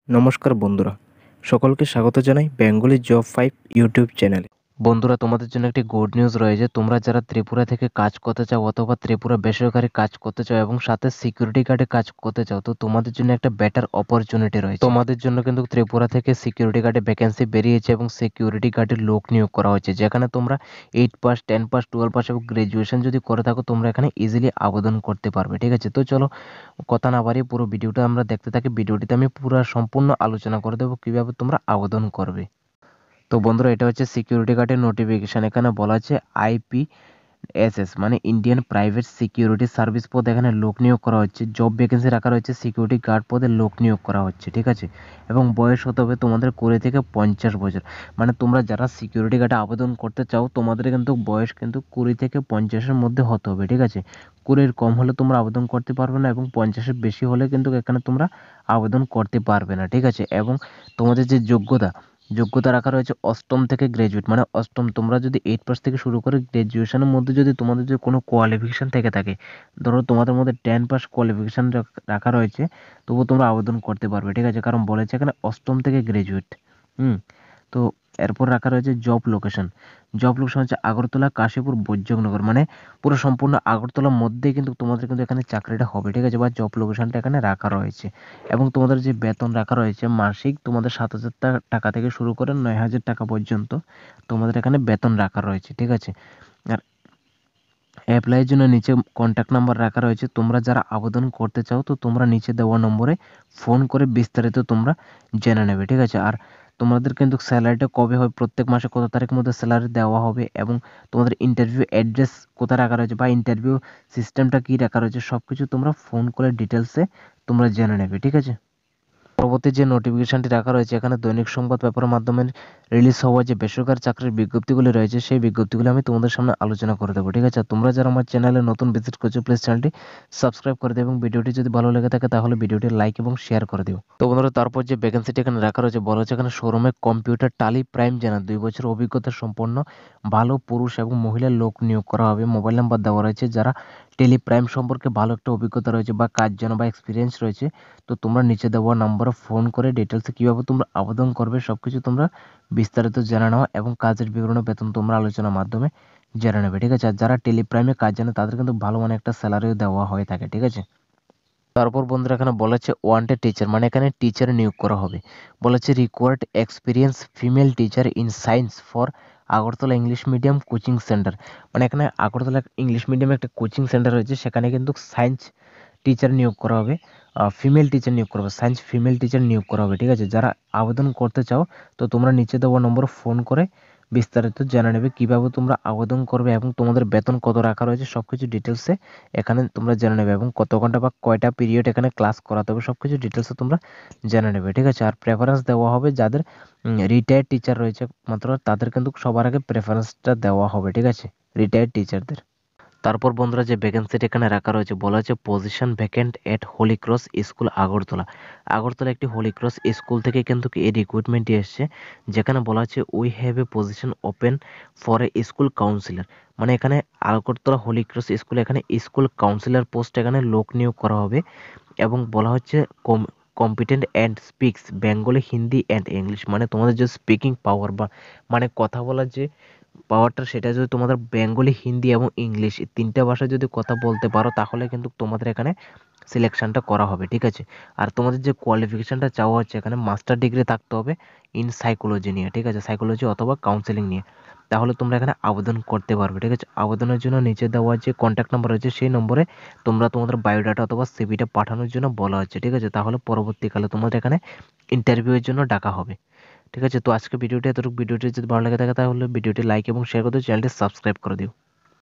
নমস্কার বন্ধুরা, সকলকে স্বাগত জানাই বেঙ্গলি জব 5 ইউটিউব চ্যানেলে। বন্ধুরা, তোমাদের জন্য একটি গুড নিউজ রয়েছে। তোমরা যারা ত্রিপুরা থেকে কাজ করতে চাও অথবা ত্রিপুরা বেসরকারি কাজ করতে চাও এবং সাথে সিকিউরিটি গার্ডে কাজ করতে চাও, তো তোমাদের জন্য একটা বেটার অপরচুনিটি রয়েছে। তোমাদের জন্য কিন্তু ত্রিপুরা থেকে সিকিউরিটি গার্ডে ভ্যাকেন্সি বেরিয়েছে এবং সিকিউরিটি গার্ডের লোক নিয়োগ করা হয়েছে, যেখানে তোমরা 8 পাস, 10 পাস, 12 পাস এবং গ্রাজুয়েশন যদি করে থাকো তোমরা এখানে ইজিলি আবেদন করতে পারবে। ঠিক আছে, তো চলো কথা না বাড়িয়ে পুরো ভিডিওটা আমরা দেখতে থাকি। ভিডিওটিতে আমি পুরো সম্পূর্ণ আলোচনা করে দেবো কিভাবে তোমরা আবেদন করবে। তো বন্ধুরা, এটা হচ্ছে সিকিউরিটি গার্ডের নোটিফিকেশন। এখানে বলা আছে IPSS মানে ইন্ডিয়ান প্রাইভেট সিকিউরিটি সার্ভিস পদ এখানে লোক নিয়োগ করা হচ্ছে। জব ভ্যাকেন্সি রাখা রয়েছে সিকিউরিটি গার্ড পদে লোক নিয়োগ করা হচ্ছে। ঠিক আছে, এবং বয়স হতে হবে তোমাদের 20 থেকে 50 বছর। মানে তোমরা যারা সিকিউরিটি গার্ডে আবেদন করতে চাও তোমাদের কিন্তু বয়স কিন্তু 20 থেকে 50-এর মধ্যে হতে হবে। ঠিক আছে, 20-এর কম হলে তোমরা আবেদন করতে পারবে না এবং 50-এর বেশি হলে কিন্তু এখানে তোমরা আবেদন করতে পারবে না। ঠিক আছে, এবং তোমাদের যে যোগ্যতা রাখা রয়েছে অষ্টম থেকে গ্র্যাজুয়েট, মানে অষ্টম। তোমরা যদি 8 পাস থেকে শুরু করে গ্র্যাজুয়েশনের মধ্যে যদি তোমাদের যদি কোনো কোয়ালিফিকেশান থেকে থাকে, ধরো তোমাদের মধ্যে 10 পাস কোয়ালিফিকেশান রাখা রয়েছে, তবুও তোমরা আবেদন করতে পারবে। ঠিক আছে, কারণ বলেছে এখানে অষ্টম থেকে গ্র্যাজুয়েট। তো এরপর রাখা রয়েছে জব লোকেশন হচ্ছে আগরতলা, কাশীপুর, বৈজয়নগর, মানে পুরো সম্পূর্ণ আগরতলার মধ্যেই কিন্তু তোমাদের কিন্তু এখানে চাকরিটা হবে। ঠিক আছে, বা জব লোকেশনটা এখানে রাখা রয়েছে। এবং তোমাদের যে বেতন রাখা রয়েছে মাসিক তোমাদের 7,000 টাকা থেকে শুরু করে 9,000 টাকা পর্যন্ত তোমাদের এখানে বেতন রাখা রয়েছে। ঠিক আছে, আর অ্যাপ্লাইয়ের জন্য নিচে কন্ট্যাক্ট নাম্বার রাখা রয়েছে। তোমরা যারা আবেদন করতে চাও তো তোমরা নিচে দেওয়া নম্বরে ফোন করে বিস্তারিত তোমরা জেনে নেবে। ঠিক আছে, আর তোমাদের কিন্তু স্যালারিটা কবে হবে, প্রত্যেক মাসে কত তারিখ মধ্যে স্যালারি দেওয়া হবে এবং তোমাদের ইন্টারভিউ অ্যাড্রেস কোথায় রাখা রয়েছে বা ইন্টারভিউ সিস্টেমটা কী রাখা রয়েছে সব কিছু তোমরা ফোন করে ডিটেলসে তোমরা জেনে নেবে। ঠিক আছে, পরবর্তী যে নোটিফিকেশনটি রাখা রয়েছে এখানে দৈনিক সংবাদ পেপারের মাধ্যমে রিলিজ হওয়া যে বেসরকারি চাকরির বিজ্ঞপ্তিগুলি রয়েছে সেই বিজ্ঞপ্তিগুলো আমি তোমাদের সামনে আলোচনা করে দেবো। ঠিক আছে, তোমরা যারা আমার চ্যানেলে নতুন ভিজিট করছো প্লিজ চ্যানেলটি সাবস্ক্রাইব করে দেবে এবং ভিডিওটি যদি ভালো লেগে থাকে তাহলে ভিডিওটি লাইক এবং শেয়ার করে দিও। তো বন্ধুরা, তারপর যে ভ্যাকেন্সিটি এখানে রাখা রয়েছে বলা হচ্ছে এখানে শোরুমে কম্পিউটার টালি প্রাইম জানা 2 বছর অভিজ্ঞতা সম্পন্ন ভালো পুরুষ এবং মহিলা লোক নিয়োগ করা হবে। মোবাইল নাম্বার দেওয়া রয়েছে যারা টেলি প্রাইম সম্পর্কে ভালো একটা অভিজ্ঞতা রয়েছে বা কাজ জানা বা এক্সপিরিয়েন্স রয়েছে, তো তোমরা নিচে দেওয়া নাম্বারে ফোন করে ডিটেলসে কীভাবে তোমরা আবেদন করবে সব কিছু তোমরা বিস্তারিত জেনে নেওয়া এবং কাজের বিবরণ বেতন তোমরা আলোচনার মাধ্যমে জেনে নেবে। ঠিক আছে, আর যারা টেলিপ্রাইমে কাজ জানে তাদের কিন্তু ভালো মানে একটা স্যালারিও দেওয়া হয়ে থাকে। ঠিক আছে, তারপর বন্ধুরা এখানে বলেছে ওয়ান্টেড টিচার, মানে এখানে টিচার নিয়োগ করা হবে। বলেছে required experience female teacher in science for Agartala English medium coaching centre, মানে এখানে আগরতলা ইংলিশ মিডিয়ামে একটা কোচিং সেন্টার রয়েছে, সেখানে কিন্তু সায়েন্স টিচার নিয়োগ করা হবে, ফিমেল টিচার নিয়োগ করা হবে, সায়েন্স ফিমেল টিচার নিয়োগ করা হবে। ঠিক আছে, যারা আবেদন করতে চাও তো তোমরা নিচে দেওয়া নম্বরে ফোন করে বিস্তারিত জেনে নেবে কীভাবে তোমরা আবেদন করবে এবং তোমাদের বেতন কত রাখা রয়েছে সব কিছু ডিটেলসে এখানে তোমরা জেনে নেবে এবং কত ঘন্টা বা কয়টা পিরিয়ড এখানে ক্লাস করাতে হবে সব কিছু ডিটেলসে তোমরা জেনে নেবে। ঠিক আছে, আর প্রেফারেন্স দেওয়া হবে যাদের রিটায়ার্ড টিচার রয়েছে মাত্র তাদের কিন্তু সবার আগে প্রেফারেন্সটা দেওয়া হবে। ঠিক আছে, রিটায়ার্ড টিচারদের। তারপর বন্ধুরা যে ভ্যাকেন্সিটি এখানে রাখা রয়েছে বলা হচ্ছে পজিশন ভ্যাকেন্ট এট হোলি ক্রস স্কুল আগরতলা। আগরতলা একটি হোলি ক্রস স্কুল থেকে কিন্তু এই রিক্রুটমেন্টটি এসছে, যেখানে বলা হচ্ছে we have a position open for a school councillor, মানে এখানে আগরতলা হোলি ক্রস স্কুলে এখানে স্কুল কাউন্সিলর পোস্ট এখানে লোক নিয়োগ করা হবে এবং বলা হচ্ছে competent and speaks Bengali, Hindi and English, মানে তোমাদের যে স্পিকিং পাওয়ার বা মানে কথা বলার যে পাওয়ারটা সেটা যদি তোমাদের বেঙ্গলি, হিন্দি এবং ইংলিশ এই 3টে ভাষায় যদি কথা বলতে পারো তাহলে কিন্তু তোমাদের এখানে সিলেকশনটা করা হবে। ঠিক আছে, আর তোমাদের যে কোয়ালিফিকেশনটা চাওয়া হচ্ছে এখানে মাস্টার ডিগ্রি থাকতে হবে ইন সাইকোলজি নিয়ে। ঠিক আছে, সাইকোলজি অথবা কাউন্সেলিং নিয়ে, তাহলে তোমরা এখানে আবেদন করতে পারবে। ঠিক আছে, আবেদনের জন্য নিচে দেওয়া যে কন্ট্যাক্ট নাম্বার রয়েছে সেই নম্বরে তোমরা তোমাদের বায়োডাটা অথবা সিভিটা পাঠানোর জন্য বলা হচ্ছে। ঠিক আছে, তাহলে পরবর্তীকালে তোমাদের এখানে ইন্টারভিউয়ের জন্য ডাকা হবে। ঠিক আছে, তো আজকে ভিডিওটি এতটুকু। ভিডিওটি যদি ভালো লাগে থাকে তাহলে ভিডিওটি লাইক এবং শেয়ার করে দিও, চ্যানেলটি সাবস্ক্রাইব করে দিও।